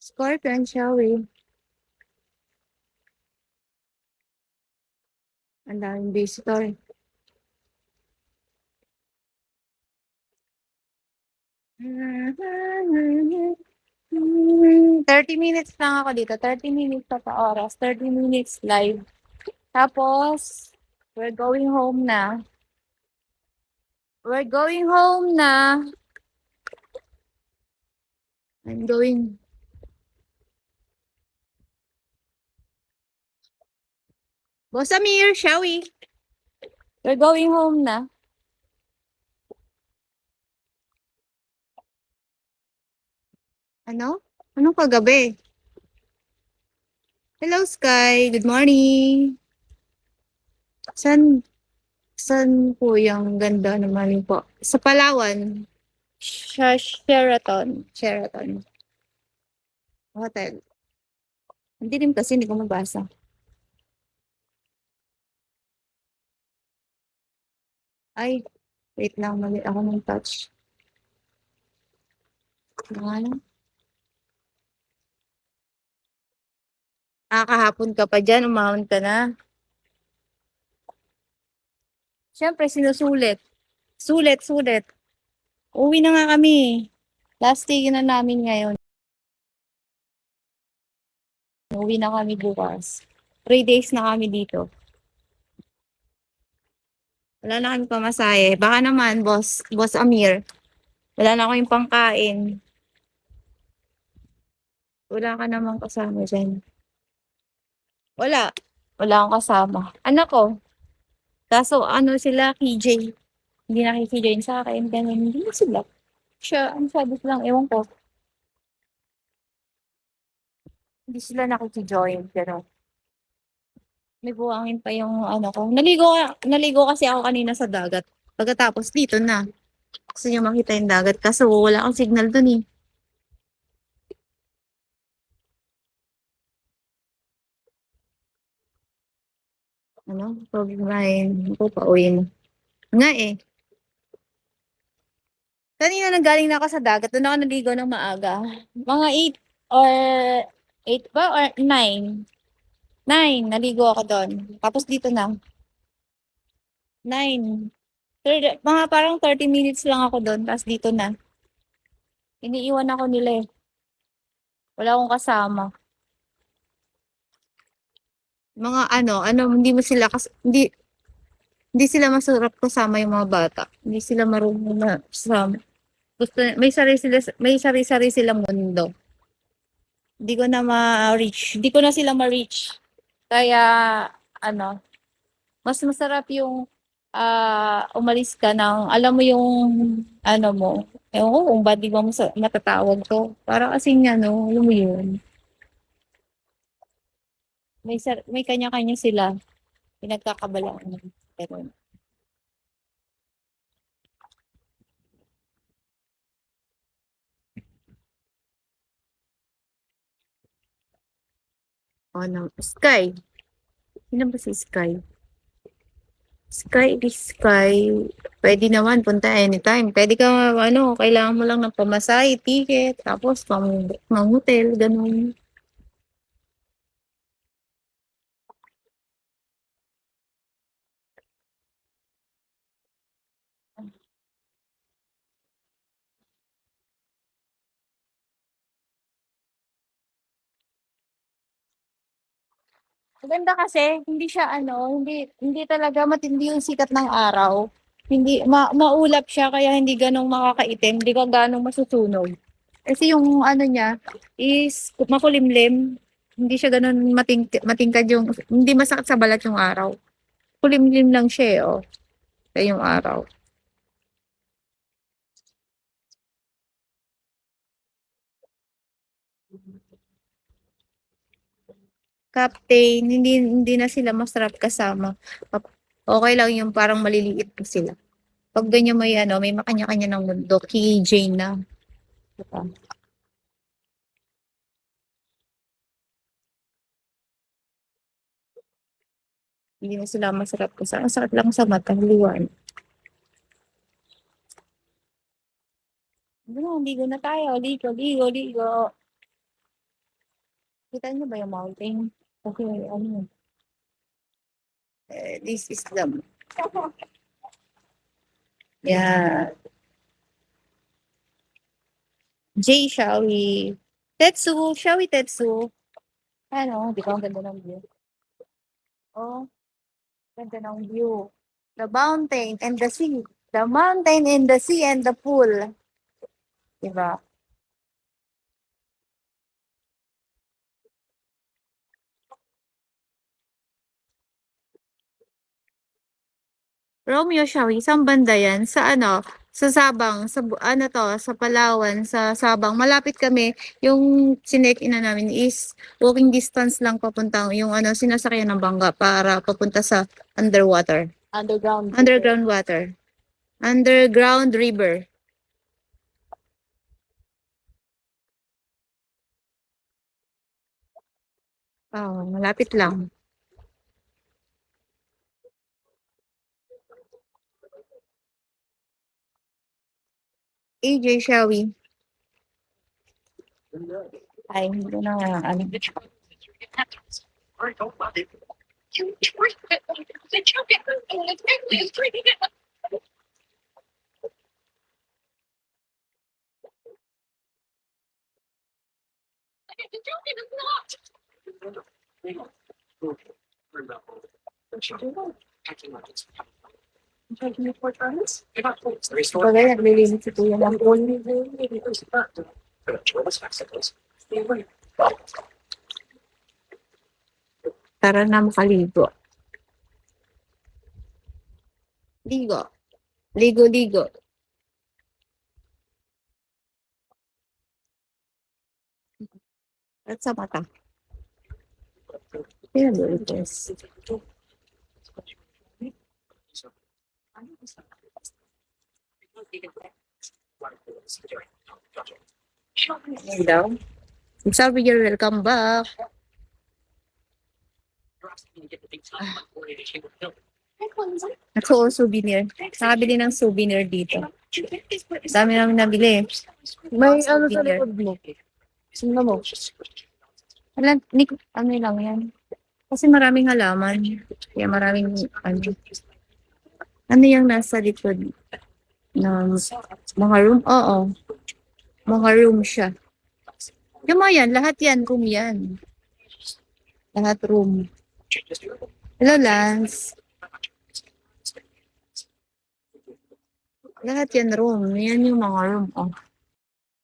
Scorpion, shall we? Ang daming visitor. 30 minutes lang ako dito. 30 minutes pa oras. 30 minutes live. Tapos, we're going home na. We're going home na. I'm going. Boss Amir, shall we? We're going home na. Ano? Anong kagabi? Hello, Sky. Good morning. San, san po yung ganda naman po? Sa Palawan. Sheraton. Sheraton. Hotel. Hindi rin kasi hindi ko mabasa. Ay, wait lang. Mali ako ng touch. Ano? Kahapon ka pa dyan. Umahon ka na. Siyempre, sinusulit. Sulit. Uwi na nga kami. Last day na namin ngayon. Uwi na kami bukas. 3 days na kami dito. Wala na kami pamasahe. Baka naman, Boss Amir. Wala na kami pangkain. Wala ka namang kasama dyan. Wala. Wala akong kasama. Anak ko. Kaso ano sila, KJ. Hindi nakikijoin sa akin. Ganun. Hindi na sila. Siya, ang sabi ko lang, ewan ko. Hindi sila nakikijoin. Pero may buhangin pa yung ano ko. Naligo kasi ako kanina sa dagat. Pagkatapos dito na. Gusto niyo makita yung dagat. Kaso wala akong signal dun eh. Ano? Pag-ride. Ako pa uwi mo. Nga eh. Kanina nanggaling na ako sa dagat. Doon ako naligo ng maaga. Mga 8 or 8 ba or 9? 9. Naligo ako doon. Tapos dito na. 9. Mga parang 30 minutes lang ako doon. Tapos dito na. Iniiwan ako nila eh. Wala akong kasama. Mga hindi mo sila hindi sila masarap kasama yung mga bata. Hindi sila marunong na kasama. Gusto, may sari-sari silang mundo. Hindi ko na ma-reach. Hindi ko na sila ma-reach. Kaya, mas masarap yung umalis ka ng, alam mo yung, mo, ewan ko kung ba't di ba matatawag to. Para kasing, alam mo yun. May kanya-kanya sila. Pinagkakabalaan. Pero, Sky. Sino ba si Sky? Sky. Pwede naman, punta anytime. Pwede ka, kailangan mo lang ng pamasahe, ticket, tapos hotel, ganun. Maganda kasi, hindi siya hindi talaga matindi yung sikat ng araw. Hindi, maulap siya, kaya hindi ganong makakaitim, hindi ka ganong masusunog. Kasi yung niya is makulimlim, hindi siya ganon matingkad hindi masakit sa balat yung araw. Kulimlim lang siya kaya yung araw. Captain, hindi na sila masarap kasama. Okay lang yung parang maliliit pa sila. Pag ganyan may makanya-kanya ng mundo, KJ na. Diba? Hindi na sila masarap kasama. Ang sakit lang sa mata, liwan. Ligo na tayo. Ligo. Kita niyo ba yung mountain? Okay, ano, this is the, yeah. Jay, shall we? Tetsu, shall we, Tetsu? Ano, di ba ang ganda ng view? Oh, ganda ng view. The mountain and the sea. The mountain and the sea and the pool. Diba? Romeo, shall we? Saan banda yan? Sa ano? Sa Sabang, sa ano to, sa Palawan, sa Sabang. Malapit kami. Yung sinek-ina namin is walking distance lang papunta yung ano, sinasakyan ng bangka para papunta sa underwater. Underground. Underground water. Underground river. Oh, malapit lang. AJ, shall we? Ay, hindi na ano. Bagay, naglilinis si Kuya ng pool. Tara na makaligo. Ligo. Ligo, ligo. At sa mata. Kaya Lourdes. Ayun daw. Sabi niya, welcome back. Ako, souvenir. Nakabili ng souvenir dito. Dami namin nabili. May ano sa Souvenir. likod mo. Sino mo? Ano lang yan. Kasi maraming halaman. Kaya maraming ano. Ano yung nasa likod ng mga room? Oo. Mga room siya. Yung mga yan, lahat yan, room yan. Lahat room. Hello, Lance. Lahat yan room. Yan yung mga room. Oh.